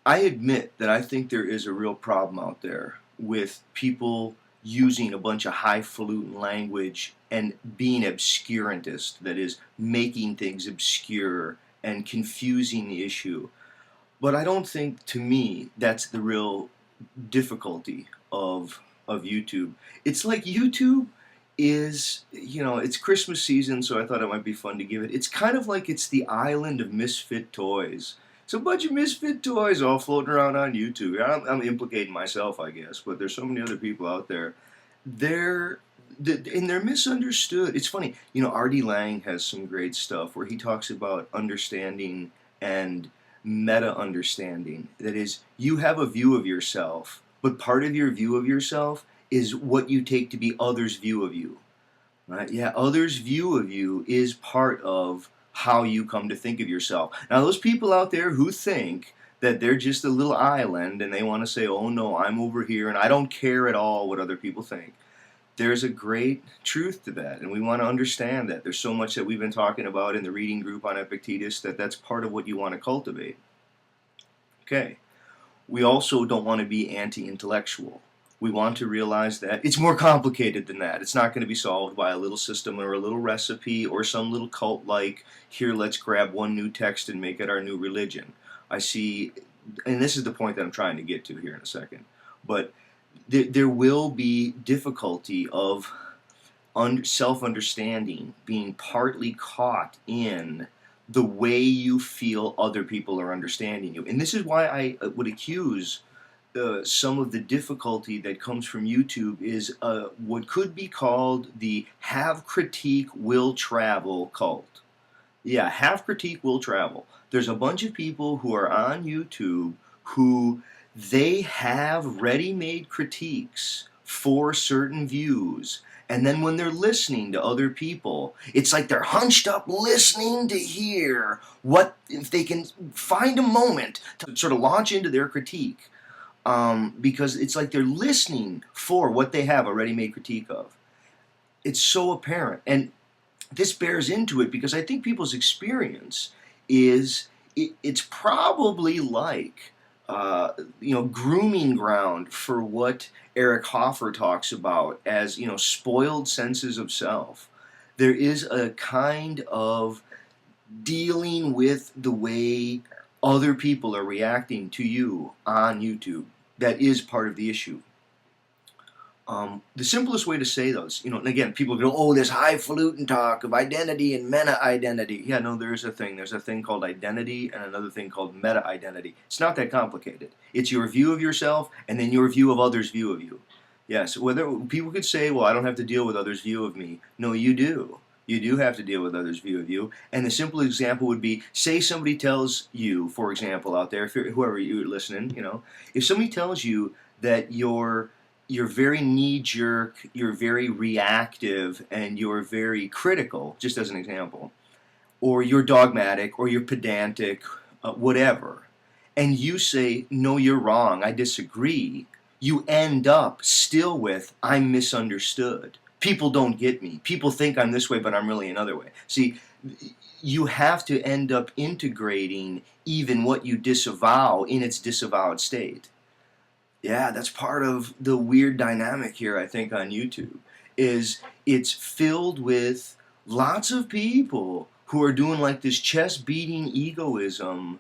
I admit that I think there is a real problem out there with people using a bunch of highfalutin language and being obscurantist, that is, making things obscure and confusing the issue. But I don't think, to me, that's the real difficulty of YouTube. It's like YouTube is, it's Christmas season, so I thought it might be fun to give it. It's kind of like it's the island of misfit toys. It's a bunch of misfit toys all floating around on YouTube. I'm implicating myself, I guess, but there's so many other people out there. They're and they're misunderstood. It's funny, Artie Lang has some great stuff where he talks about understanding and meta understanding. That is, you have a view of yourself, but part of your view of yourself is what you take to be others' view of you. Right? Yeah, others' view of you is part of how you come to think of yourself. Now, those people out there who think that they're just a little island and they want to say, oh no, I'm over here and I don't care at all what other people think. There's a great truth to that, and we want to understand that. There's so much that we've been talking about in the reading group on Epictetus that's part of what you want to cultivate. Okay. We also don't want to be anti-intellectual. We want to realize that it's more complicated than that. It's not going to be solved by a little system or a little recipe or some little cult like, here, let's grab one new text and make it our new religion. I see, and this is the point that I'm trying to get to here in a second, but there will be difficulty of self-understanding being partly caught in the way you feel other people are understanding you. And this is why I would accuse some of the difficulty that comes from YouTube is what could be called the have critique will travel cult. Yeah, have critique will travel. There's a bunch of people who are on YouTube who they have ready-made critiques for certain views, and then when they're listening to other people, it's like they're hunched up listening to hear what, if they can find a moment to sort of launch into their critique, because it's like they're listening for what they have a ready-made critique of. It's so apparent, and this bears into it because I think people's experience is it's probably like grooming ground for what Eric Hoffer talks about as, spoiled senses of self. There is a kind of dealing with the way other people are reacting to you on YouTube that is part of the issue. The simplest way to say those, and again, people go, oh, this highfalutin talk of identity and meta-identity. Yeah, no, there is a thing. There's a thing called identity and another thing called meta-identity. It's not that complicated. It's your view of yourself and then your view of others' view of you. Yes, whether people could say, well, I don't have to deal with others' view of me. No, you do. You do have to deal with others' view of you. And the simple example would be, say somebody tells you, for example, out there, whoever you're listening, if somebody tells you that you're very knee-jerk, you're very reactive, and you're very critical, just as an example, or you're dogmatic, or you're pedantic, whatever, and you say, no, you're wrong, I disagree, you end up still with, I'm misunderstood. People don't get me. People think I'm this way, but I'm really another way. See, you have to end up integrating even what you disavow in its disavowed state. Yeah, that's part of the weird dynamic here, I think, on YouTube, is it's filled with lots of people who are doing like this chest-beating egoism,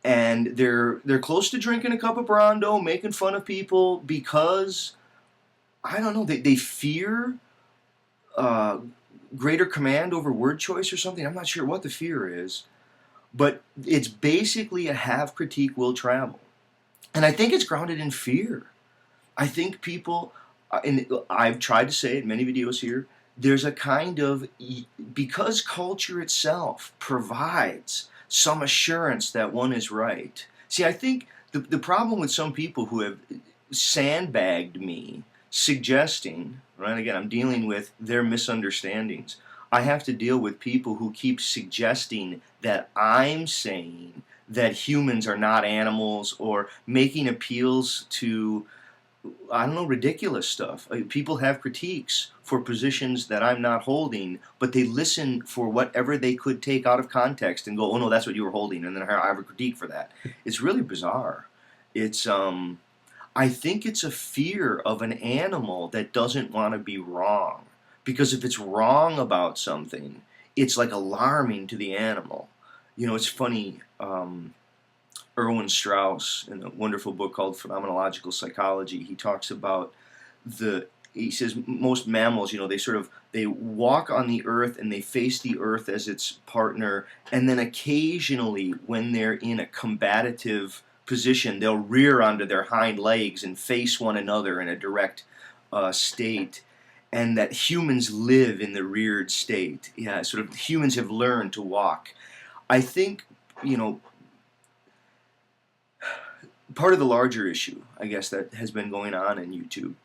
and they're close to drinking a cup of Brando, making fun of people because, I don't know, they fear greater command over word choice or something. I'm not sure what the fear is, but it's basically a have critique will travel. And I think it's grounded in fear. I think people, and I've tried to say it in many videos here, there's a kind of, because culture itself provides some assurance that one is right. See, I think the problem with some people who have sandbagged me, suggesting, right, again, I'm dealing with their misunderstandings. I have to deal with people who keep suggesting that I'm saying that humans are not animals, or making appeals to, I don't know, ridiculous stuff. People have critiques for positions that I'm not holding, but they listen for whatever they could take out of context and go, oh no, that's what you were holding, and then I have a critique for that. It's really bizarre. It's I think it's a fear of an animal that doesn't want to be wrong. Because if it's wrong about something, it's like alarming to the animal. You know, it's funny. Erwin Strauss, in a wonderful book called Phenomenological Psychology, he talks about he says most mammals, you know, they walk on the earth and they face the earth as its partner, and then occasionally when they're in a combative position, they'll rear onto their hind legs and face one another in a direct state. And that humans live in the reared state. Yeah, sort of humans have learned to walk. I think, you know, part of the larger issue, I guess, that has been going on in YouTube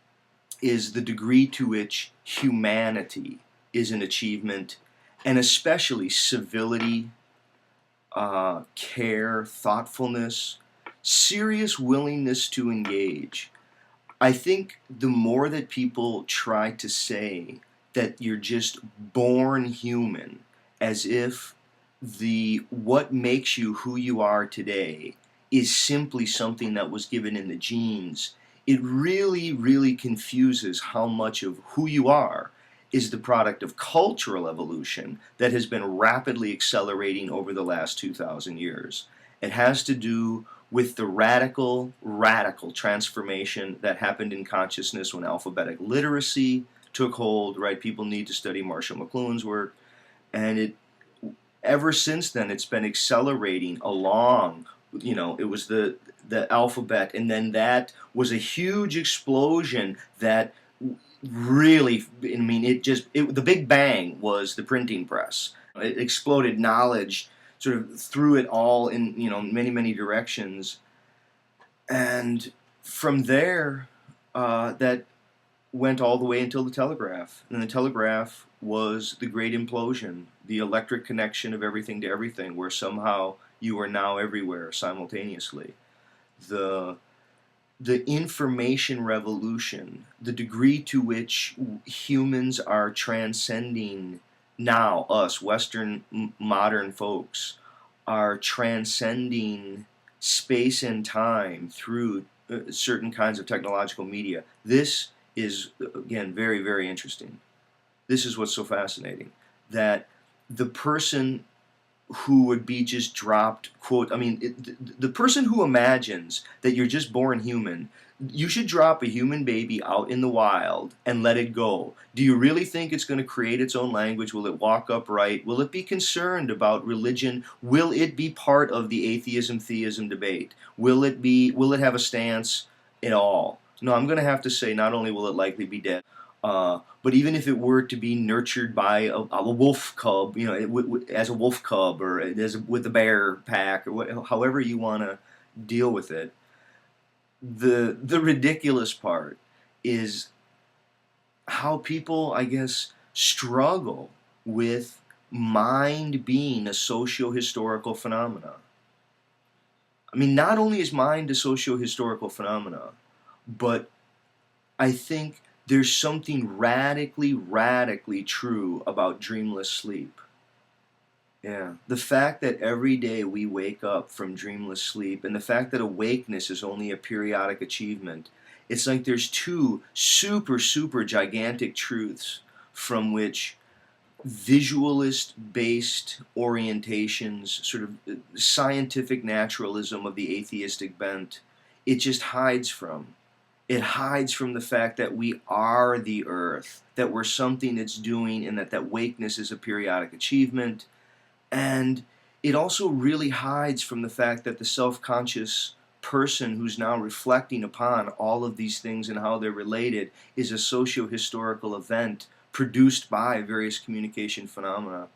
is the degree to which humanity is an achievement, and especially civility, care, thoughtfulness, serious willingness to engage. I think the more that people try to say that you're just born human, as if the what makes you who you are today is simply something that was given in the genes, it really, really confuses how much of who you are is the product of cultural evolution that has been rapidly accelerating over the last 2,000 years. It has to do with the radical, radical transformation that happened in consciousness when alphabetic literacy took hold, right? People need to study Marshall McLuhan's work. And ever since then, it's been accelerating along. You know, it was the alphabet, and then that was a huge explosion that really, I mean, the Big Bang was the printing press. It exploded knowledge, sort of threw it all in, you know, many, many directions. And from there, that went all the way until the telegraph. And the telegraph was the great implosion, the electric connection of everything to everything, where somehow you are now everywhere simultaneously. The information revolution, the degree to which humans are transcending now, us Western modern folks, are transcending space and time through certain kinds of technological media. This is, again, very, very interesting. This is what's so fascinating, that the person who would be just dropped, quote, I mean, the person who imagines that you're just born human, you should drop a human baby out in the wild and let it go. Do you really think it's going to create its own language? Will it walk upright? Will it be concerned about religion? Will it be part of the atheism-theism debate? Will it have a stance at all? No, I'm going to have to say not only will it likely be dead, but even if it were to be nurtured by a wolf cub, you know, as a wolf cub or with a bear pack, or however you want to deal with it, the ridiculous part is how people, I guess, struggle with mind being a socio-historical phenomena. I mean, not only is mind a socio-historical phenomena, but I think there's something radically, radically true about dreamless sleep. Yeah. The fact that every day we wake up from dreamless sleep, and the fact that awakeness is only a periodic achievement, it's like there's two super, super gigantic truths from which visualist-based orientations, sort of scientific naturalism of the atheistic bent, it just hides from. It hides from the fact that we are the earth, that we're something that's doing, and that wakeness is a periodic achievement. And it also really hides from the fact that the self-conscious person who's now reflecting upon all of these things and how they're related is a socio-historical event produced by various communication phenomena.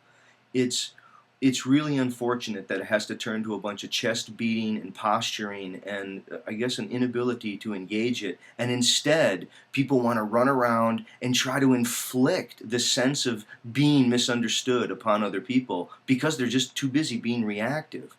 It's really unfortunate that it has to turn to a bunch of chest beating and posturing and I guess an inability to engage it. And instead, people want to run around and try to inflict the sense of being misunderstood upon other people because they're just too busy being reactive.